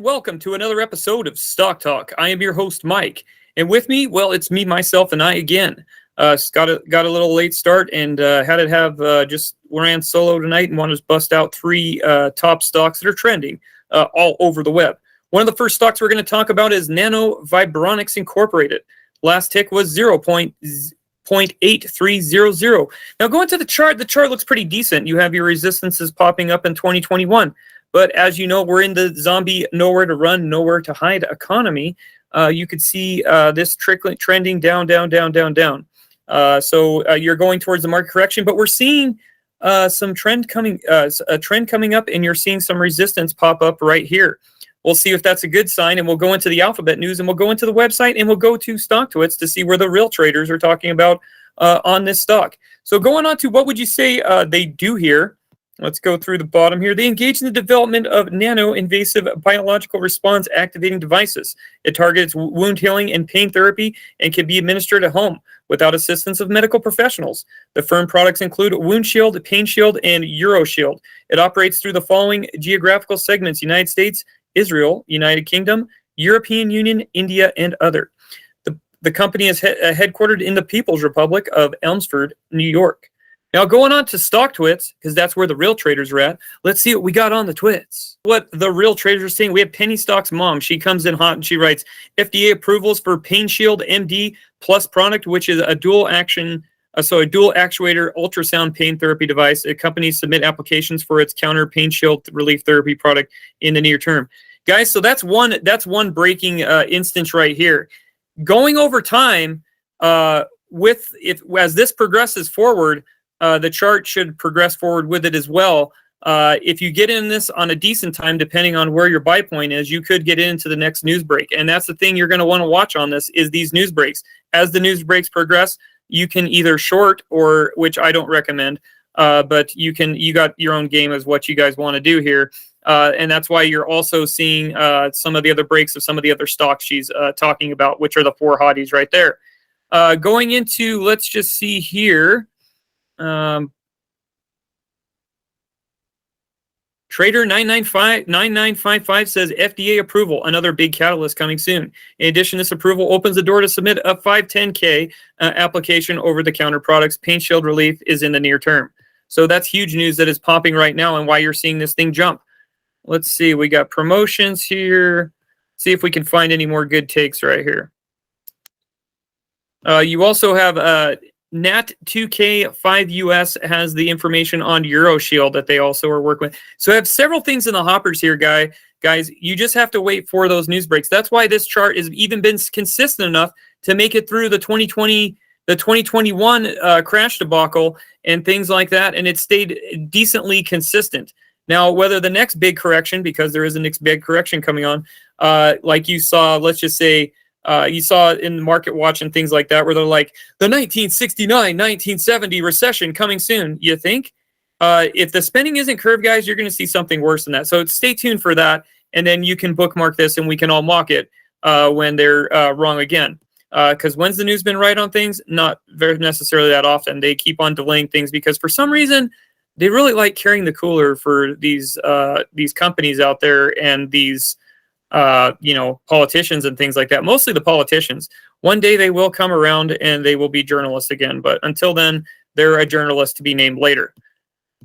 welcome to another episode of Stock Talk. I am your host, Mike, and with me, well, it's me, myself, and I again. Got a little late start and had to have just ran solo tonight and wanted to bust out three top stocks that are trending all over the web. One of the first stocks we're going to talk about is NAOV Incorporated. Last tick was 0.8300. Now going to the chart looks pretty decent. You have your resistances popping up in 2021. But as you know, we're in the zombie nowhere to run, nowhere to hide economy. You could see this trending down. So you're going towards the market correction, but we're seeing a trend coming up, and you're seeing some resistance pop up right here. We'll see if that's a good sign, and we'll go into the alphabet news, and we'll go into the website, and we'll go to StockTwits to see where the real traders are talking about on this stock. So going on to what would you say they do here? Let's go through the bottom here. They engage in the development of nano-invasive biological response activating devices. It targets wound healing and pain therapy and can be administered at home without assistance of medical professionals. The firm products include Wound Shield, Pain Shield, and UroShield. It operates through the following geographical segments: United States, Israel, United Kingdom, European Union, India, and other. The company is headquartered in the People's Republic of Elmsford, New York. Now going on to StockTwits, because that's where the real traders are at. Let's see what we got on the twits. What the real traders are saying. We have Penny Stock's mom. She comes in hot and she writes, FDA approvals for Pain Shield MD Plus product, which is a dual action, a dual actuator ultrasound pain therapy device. The company submit applications for its counter pain shield relief therapy product in the near term. Guys, so that's one breaking instance right here. Going over time, as this progresses forward, the chart should progress forward with it as well. If you get in this on a decent time, depending on where your buy point is, you could get into the next news break. And that's the thing you're going to want to watch on this is these news breaks. As the news breaks progress, you can either short or, which I don't recommend, but you got your own game as what you guys want to do here. And that's why you're also seeing some of the other breaks of some of the other stocks she's talking about, which are the four hotties right there. Going into, let's just see here. Trader 9955 says FDA approval, another big catalyst coming soon. In addition, this approval opens the door to submit a 510K application over-the-counter products. Pain Shield relief is in the near term. So that's huge news that is popping right now and why you're seeing this thing jump. Let's see, we got promotions here. See if we can find any more good takes right here. You also have Nat2K5US has the information on UroShield that they also are working with. So I have several things in the hoppers here, guys. You just have to wait for those news breaks. That's why this chart has even been consistent enough to make it through the 2021 crash debacle and things like that, and it stayed decently consistent. Now, whether the next big correction, because there is a next big correction coming on, like you saw, let's just say, you saw in Market Watch and things like that, where they're like, the 1969-1970 recession coming soon. You think? If the spending isn't curved, guys, you're going to see something worse than that. So stay tuned for that, and then you can bookmark this, and we can all mock it when they're wrong again. Because when's the news been right on things? Not very necessarily that often. They keep on delaying things because for some reason they really like carrying the cooler for these companies out there and these politicians and things like that. Mostly the politicians. One day they will come around and they will be journalists again. But until then, they're a journalist to be named later.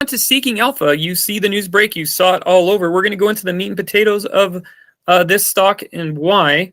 On to Seeking Alpha. You see the news break. You saw it all over. We're going to go into the meat and potatoes of this stock and why.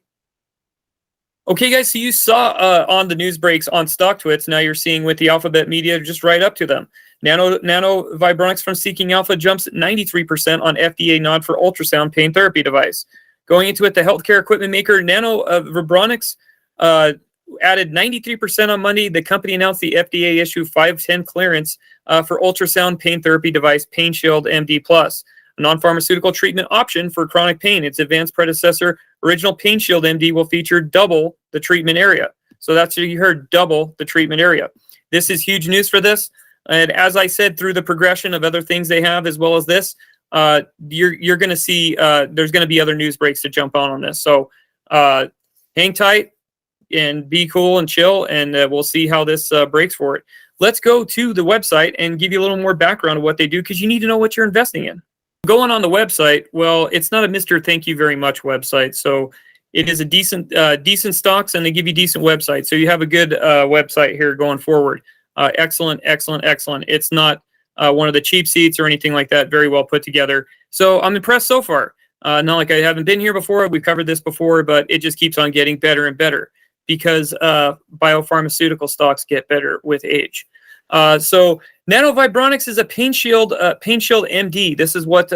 Okay, guys, so you saw on the news breaks on StockTwits. Now you're seeing with the Alphabet Media just right up to them. NAOV from Seeking Alpha jumps 93% on FDA nod for ultrasound pain therapy device. Going into it, the healthcare equipment maker NAOV added 93% on Monday. The company announced the FDA issue 510 clearance for ultrasound pain therapy device Pain Shield MD Plus, a non-pharmaceutical treatment option for chronic pain. Its advanced predecessor, original Pain Shield MD, will feature double the treatment area. So that's what you heard, double the treatment area. This is huge news for this. And as I said, through the progression of other things they have, as well as this, you're going to see there's going to be other news breaks to jump on this. So hang tight and be cool and chill, and we'll see how this breaks for it. Let's go to the website and give you a little more background of what they do, because you need to know what you're investing in. going on the website, well, it's not a Mr. Thank you very much website. So it is a decent stocks, and they give you decent websites. So you have a good website here going forward. Excellent. It's not one of the cheap seats or anything like that. Very well put together. So I'm impressed so far. Not like I haven't been here before. We've covered this before, but it just keeps on getting better and better because biopharmaceutical stocks get better with age. So Nanovibronics is a Pain Shield MD. This is what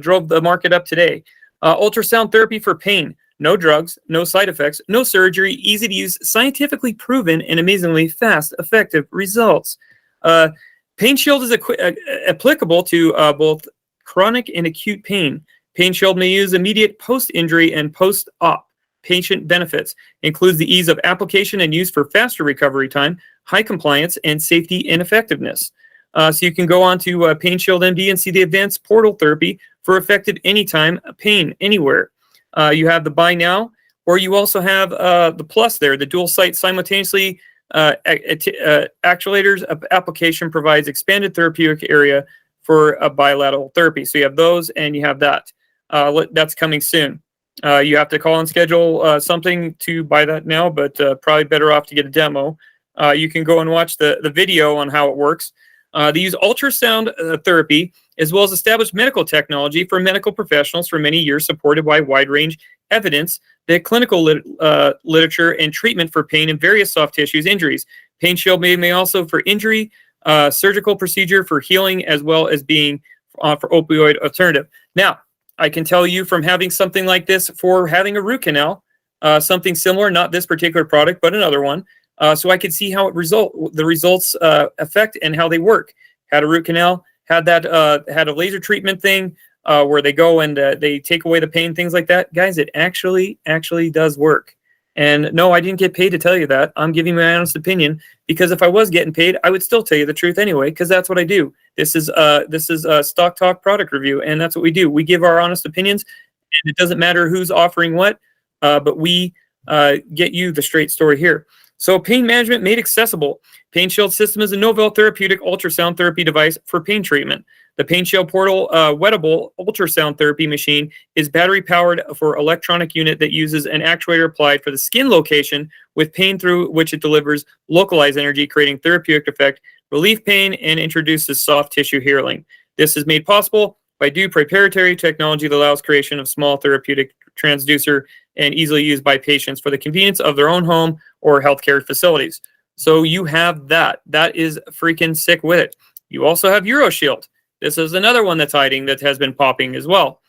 drove the market up today. Ultrasound therapy for pain. No drugs, no side effects, no surgery, easy to use, scientifically proven, and amazingly fast, effective results. Pain Shield is applicable to both chronic and acute pain. Pain Shield may use immediate post-injury and post-op. Patient benefits includes the ease of application and use for faster recovery time, high compliance, and safety and effectiveness. So you can go on to Pain Shield MD and see the advanced portal therapy for effective anytime pain, anywhere. You have the buy now, or you also have the plus there, the dual site simultaneously actuators application provides expanded therapeutic area for a bilateral therapy. So you have those and you have that. That's coming soon. You have to call and schedule something to buy that now, but probably better off to get a demo. You can go and watch the video on how it works. They use ultrasound therapy as well as established medical technology for medical professionals for many years, supported by wide range evidence, the clinical literature and treatment for pain and various soft tissues injuries. Pain Shield may also for injury, surgical procedure for healing, as well as being for opioid alternative. Now, I can tell you from having something like this for having a root canal, something similar, not this particular product, but another one. So I could see how the results affect and how they work. Had a root canal, had a laser treatment thing where they go and they take away the pain, things like that. Guys, it actually does work. And no, I didn't get paid to tell you that. I'm giving my honest opinion because if I was getting paid, I would still tell you the truth anyway, because that's what I do. This is a Stock Talk product review, and that's what we do. We give our honest opinions, and it doesn't matter who's offering what, but we get you the straight story here. So pain management made accessible. Pain Shield system is a novel therapeutic ultrasound therapy device for pain treatment. The Pain Shield Portal wettable ultrasound therapy machine is battery-powered for electronic unit that uses an actuator applied for the skin location with pain through which it delivers localized energy, creating therapeutic effect, relief pain, and introduces soft tissue healing. This is made possible by due proprietary technology that allows creation of small therapeutic transducer and easily used by patients for the convenience of their own home or healthcare facilities. So you have that. That is freaking sick with it. You also have UroShield. This is another one that's hiding that has been popping as well.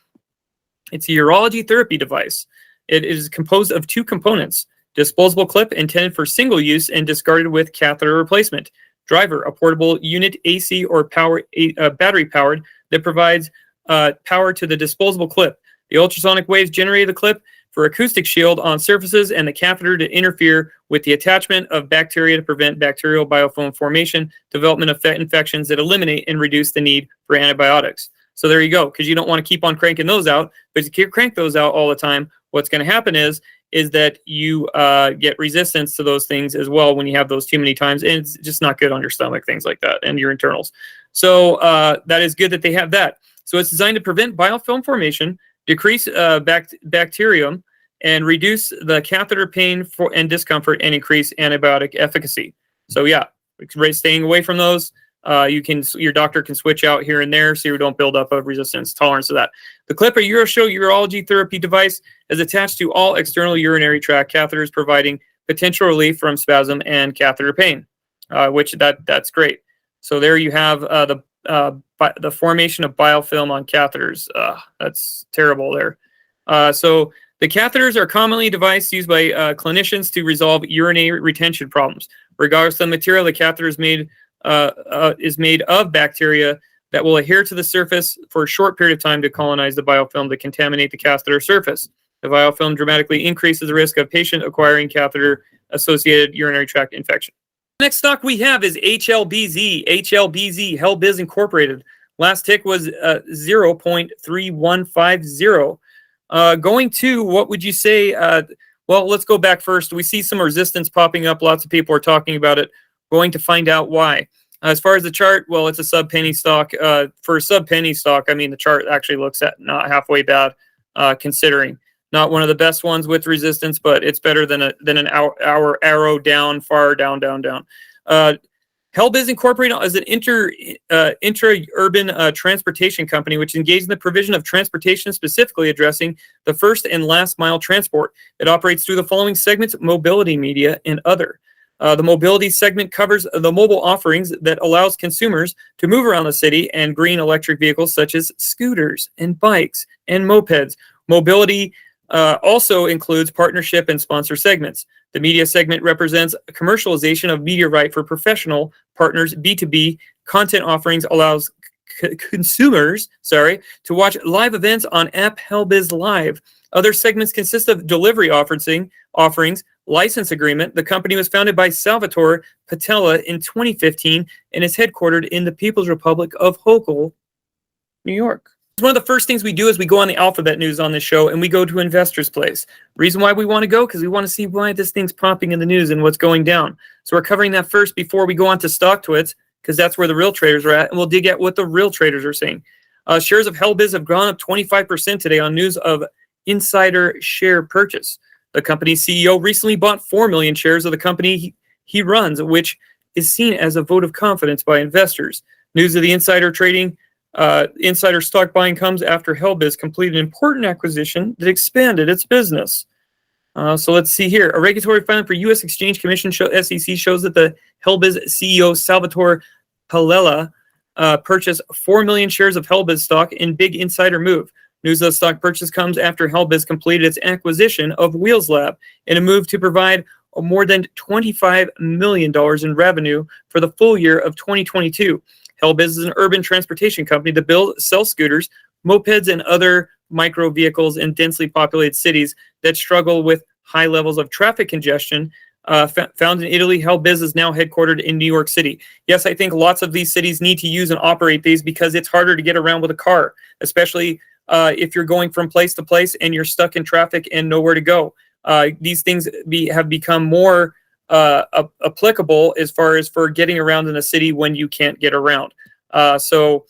It's a urology therapy device. It is composed of two components. Disposable clip intended for single use and discarded with catheter replacement. Driver, a portable unit AC or battery powered that provides power to the disposable clip. The ultrasonic waves generate the clip for acoustic shield on surfaces and the catheter to interfere with the attachment of bacteria to prevent bacterial biofilm formation, development of infections that eliminate and reduce the need for antibiotics. So there you go, because you don't want to keep on cranking those out. But if you crank those out all the time, what's going to happen is that you get resistance to those things as well when you have those too many times. And it's just not good on your stomach, things like that, and your internals. So that is good that they have that. So it's designed to prevent biofilm formation, decrease bacterium, and reduce the catheter pain and discomfort, and increase antibiotic efficacy. So yeah, staying away from those. Your doctor can switch out here and there so you don't build up a resistance tolerance to that. The clip, a UroShield urology therapy device, is attached to all external urinary tract catheters, providing potential relief from spasm and catheter pain, which that's great. So there you have the formation of biofilm on catheters. That's terrible there. So the catheters are commonly a device used by clinicians to resolve urinary retention problems. Regardless of the material, the catheter is made of bacteria that will adhere to the surface for a short period of time to colonize the biofilm to contaminate the catheter surface. The biofilm dramatically increases the risk of patient acquiring catheter-associated urinary tract infection. Next stock we have is HLBZ. HLBZ Incorporated. Last tick was 0.3150. Going to, what would you say? Well, let's go back first. We see some resistance popping up. Lots of people are talking about it. Going to find out why. As far as the chart, well, it's a sub-penny stock. For a sub-penny stock, I mean, the chart actually looks at not halfway bad, considering. Not one of the best ones with resistance, but it's better than an hour arrow down, far down, down, down. HLBZ Incorporated is an intra-urban transportation company which engaged in the provision of transportation, specifically addressing the first and last mile transport. It operates through the following segments: mobility, media, and other. The mobility segment covers the mobile offerings that allows consumers to move around the city and green electric vehicles such as scooters and bikes and mopeds. Mobility also includes partnership and sponsor segments. The media segment represents commercialization of media right for professional partners. B2B content offerings allows consumers, to watch live events on app HLBZ Live. Other segments consist of delivery offerings, license agreement. The company was founded by Salvatore Patella in 2015 and is headquartered in the People's Republic of Hokel, New York. One of the first things we do is we go on the alphabet news on this show and we go to Investors Place. Reason why we want to go, because we want to see why this thing's propping in the news and what's going down. So we're covering that first before we go on to StockTwits, because that's where the real traders are at, and we'll dig at what the real traders are saying. Shares of HLBZ have gone up 25% today on news of insider share purchase. The company's CEO recently bought 4 million shares of the company he runs, which is seen as a vote of confidence by investors. News of the insider trading, insider stock buying comes after HLBZ completed an important acquisition that expanded its business. So let's see here. A regulatory filing for U.S. Exchange Commission SEC shows that the HLBZ CEO Salvatore Palella purchased 4 million shares of HLBZ stock in big insider move. News of the stock purchase comes after HLBZ completed its acquisition of Wheels Lab in a move to provide more than $25 million in revenue for the full year of 2022. HLBZ is an urban transportation company that sells scooters, mopeds, and other micro vehicles in densely populated cities that struggle with high levels of traffic congestion. Found in Italy, HLBZ is now headquartered in New York City. Yes, I think lots of these cities need to use and operate these because it's harder to get around with a car, especially if you're going from place to place and you're stuck in traffic and nowhere to go. These things have become more applicable as far as for getting around in a city when you can't get around. So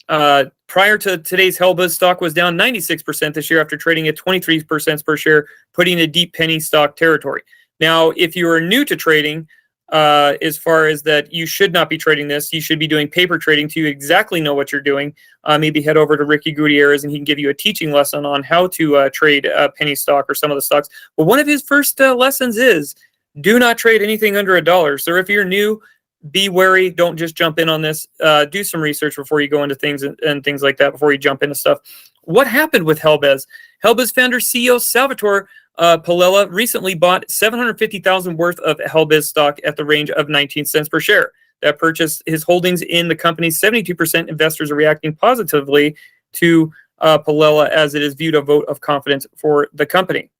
prior to today's HLBZ stock was down 96% this year after trading at 23% per share, putting in a deep penny stock territory. Now, if you are new to trading, as far as that you should not be trading this, you should be doing paper trading to exactly know what you're doing. Maybe head over to Ricky Gutierrez and he can give you a teaching lesson on how to trade penny stock or some of the stocks. But one of his first lessons is do not trade anything under $1. So if you're new, be wary. Don't just jump in on this. Do some research before you go into things and things like that before you jump into stuff. What happened with HLBZ? HLBZ founder CEO Salvatore Palella recently bought 750,000 worth of HLBZ stock at the range of 19 cents per share. That purchased his holdings in the company. 72% investors are reacting positively to Palella as it is viewed a vote of confidence for the company.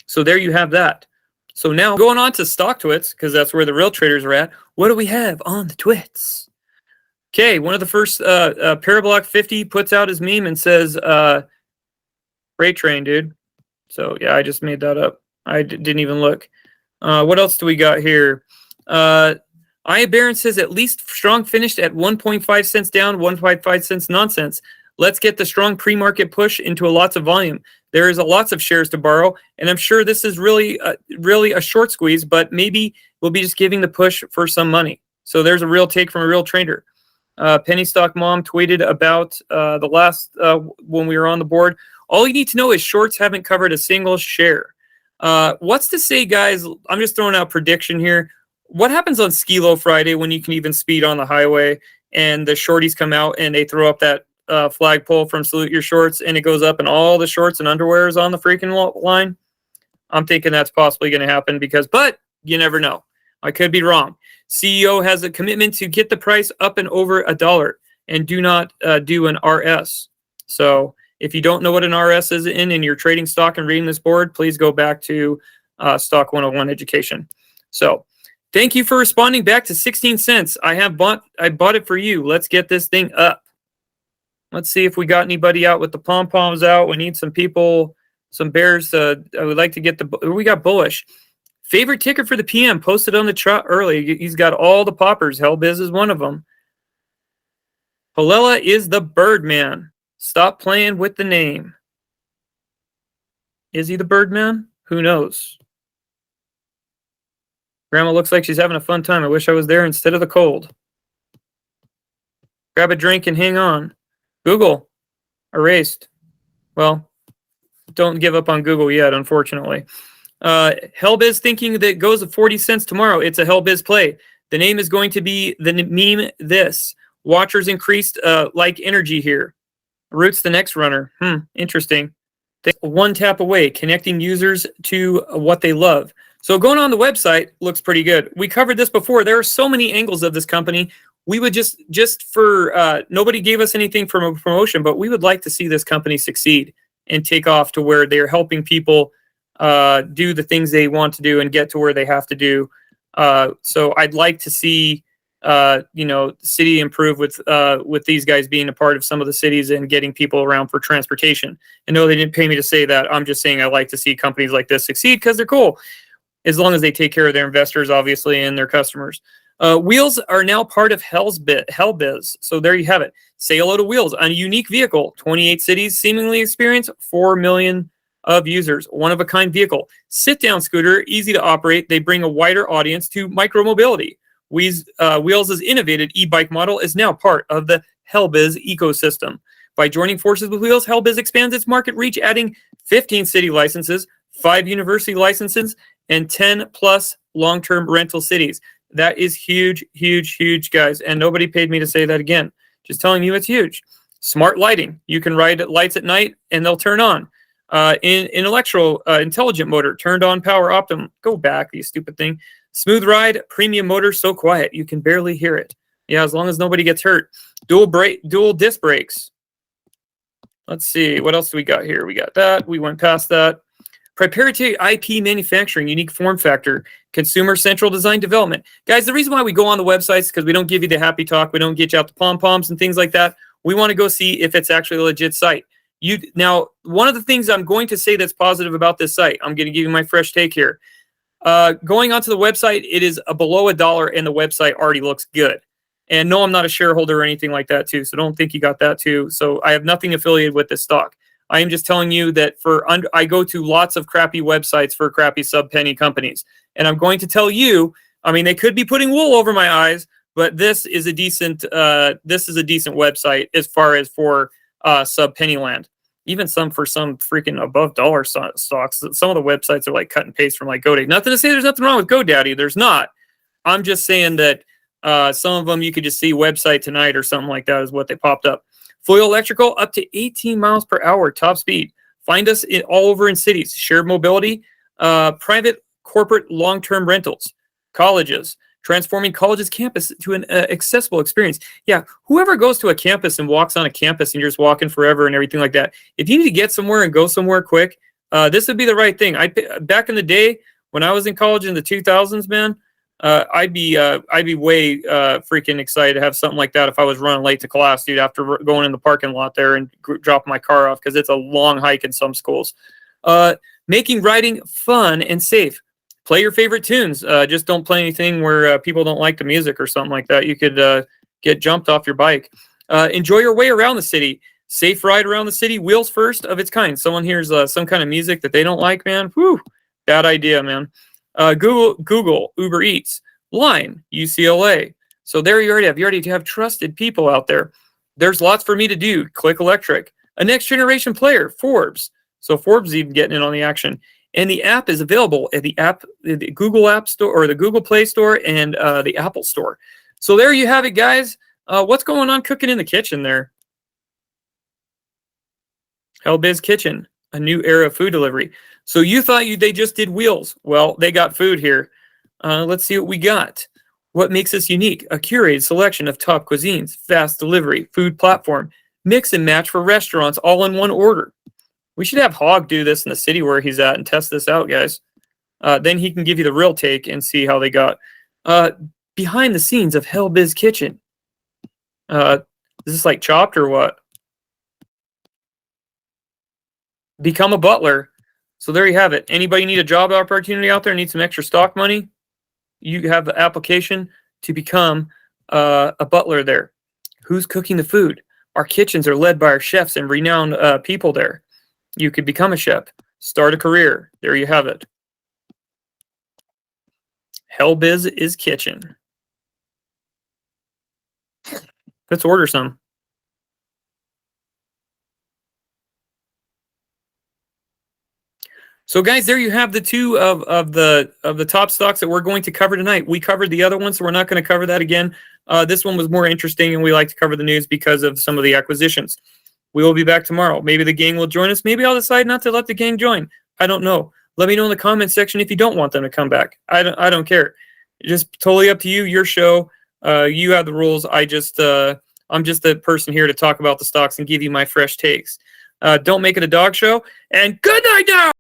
So there you have that. So now going on to StockTwits, because that's where the real traders are at. What do we have on the twits? Okay, one of the first, Parablock 50 puts out his meme and says, freight train, dude. So, yeah, I just made that up. I didn't even look. What else do we got here? IA Baron says at least strong finished at 1.5 cents down, 1.5 cents nonsense. Let's get the strong pre-market push into lots of volume. There is lots of shares to borrow, and I'm sure this is really a short squeeze, but maybe we'll be just giving the push for some money. So there's a real take from a real trader. Penny Stock Mom tweeted about the last when we were on the board. All you need to know is shorts haven't covered a single share. What's to say, guys? I'm just throwing out prediction here. What happens on Skilo Friday when you can even speed on the highway and the shorties come out and they throw up that flagpole from Salute Your Shorts and it goes up and all the shorts and underwear is on the freaking line? I'm thinking that's possibly going to happen but you never know. I could be wrong. CEO has a commitment to get the price up and over $1 and do not do an RS. So if you don't know what an RS is and you're trading stock and reading this board, please go back to Stock 101 education. So thank you for responding back to 16 cents. I bought it for you. Let's get this thing up. Let's see if we got anybody out with the pom-poms out. We need some people, some bears. I would like to get we got bullish. Favorite ticker for the PM posted on the chart early. He's got all the poppers. HLBZ is one of them. Palella is the Birdman. Stop playing with the name. Is he the Birdman? Who knows? Grandma looks like she's having a fun time. I wish I was there instead of the cold. Grab a drink and hang on. Google. Erased. Well, don't give up on Google yet, unfortunately. HLBZ thinking that goes at 40 cents tomorrow. It's a HLBZ play. The name is going to be the meme this. Watchers increased like energy here. Roots the next runner. Interesting. One tap away, connecting users to what they love. So going on the website looks pretty good. We covered this before. There are so many angles of this company. We would just for nobody gave us anything from a promotion, but we would like to see this company succeed and take off to where they're helping people do the things they want to do and get to where they have to do. So I'd like to see the city improve with these guys being a part of some of the cities and getting people around for transportation. And no, they didn't pay me to say that. I'm just saying I like to see companies like this succeed because they're cool, as long as they take care of their investors, obviously, and their customers. Wheels are now part of HLBZ. So there you have it. Say hello to Wheels, a unique vehicle. 28 cities seemingly experience 4 million of users. One-of-a-kind vehicle. Sit-down scooter, easy to operate. They bring a wider audience to micromobility. Wheels' innovative e-bike model is now part of the HLBZ ecosystem. By joining forces with Wheels, HLBZ expands its market reach, adding 15 city licenses, 5 university licenses, and 10 plus long-term rental cities. That is huge, huge, huge, guys. And nobody paid me to say that again. Just telling you it's huge. Smart lighting. You can ride lights at night and they'll turn on. Intelligent motor, turned on power optimum. Go back, you stupid thing. Smooth ride, premium motor, so quiet you can barely hear it. Yeah, as long as nobody gets hurt. Dual disc brakes. Let's see, what else do we got here? We got that. We went past that. Proprietary IP manufacturing, unique form factor, consumer central design development. Guys, the reason why we go on the websites is because we don't give you the happy talk. We don't get you out the pom-poms and things like that. We want to go see if it's actually a legit site. Now, one of the things I'm going to say that's positive about this site, I'm going to give you my fresh take here. Going onto the website, it is below $1 and the website already looks good. And no, I'm not a shareholder or anything like that too. So don't think you got that too. So I have nothing affiliated with this stock. I am just telling you that I go to lots of crappy websites for crappy sub-penny companies. And I'm going to tell you, I mean, they could be putting wool over my eyes, but this is a decent website as far as for sub-penny land. Even some freaking above dollar stocks. Some of the websites are like cut and paste from like GoDaddy. Nothing to say there's nothing wrong with GoDaddy. There's not. I'm just saying that some of them you could just see website tonight or something like that is what they popped up. Fully electrical, up to 18 miles per hour, top speed. Find us all over in cities. Shared mobility, private, corporate, long-term rentals, colleges, transforming colleges campus to an accessible experience. Yeah, whoever goes to a campus and walks on a campus and you're just walking forever and everything like that, if you need to get somewhere and go somewhere quick, this would be the right thing. Back in the day when I was in college in the 2000s, man, I'd be way freaking excited to have something like that if I was running late to class, dude, after going in the parking lot there and dropping my car off, because it's a long hike in some schools. Making riding fun and safe. Play your favorite tunes. Just don't play anything where people don't like the music or something like that. You could get jumped off your bike. Enjoy your way around the city. Safe ride around the city. Wheels first of its kind. Someone hears some kind of music that they don't like, man. Whew, bad idea, man. Google, Uber Eats, Line, UCLA. So there you already have trusted people out there. There's lots for me to do. Click Electric. A next generation player, Forbes. So Forbes is even getting in on the action. And the app is available at the Google App Store or the Google Play Store and the Apple Store. So there you have it, guys. What's going on cooking in the kitchen there? HLBZ Kitchen, a new era of food delivery. So you thought they just did Wheels. Well, they got food here. Let's see what we got. What makes us unique? A curated selection of top cuisines, fast delivery, food platform, mix and match for restaurants all in one order. We should have Hog do this in the city where he's at and test this out, guys. Then he can give you the real take and see how they got. Behind the scenes of HLBZ Kitchen. Is this like Chopped or what? Become a butler. So there you have it. Anybody need a job opportunity out there, need some extra stock money? You have the application to become a butler there. Who's cooking the food? Our kitchens are led by our chefs and renowned people there. You could become a chef. Start a career. There you have it. HLBZ is kitchen. Let's order some. So guys, there you have the two of the top stocks that we're going to cover tonight. We covered the other one, so we're not going to cover that again. This one was more interesting, and we like to cover the news because of some of the acquisitions. We will be back tomorrow. Maybe the gang will join us. Maybe I'll decide not to let the gang join. I don't know. Let me know in the comments section if you don't want them to come back. I don't care. It's just totally up to you. Your show. You have the rules. I'm just the person here to talk about the stocks and give you my fresh takes. Don't make it a dog show. And good night now.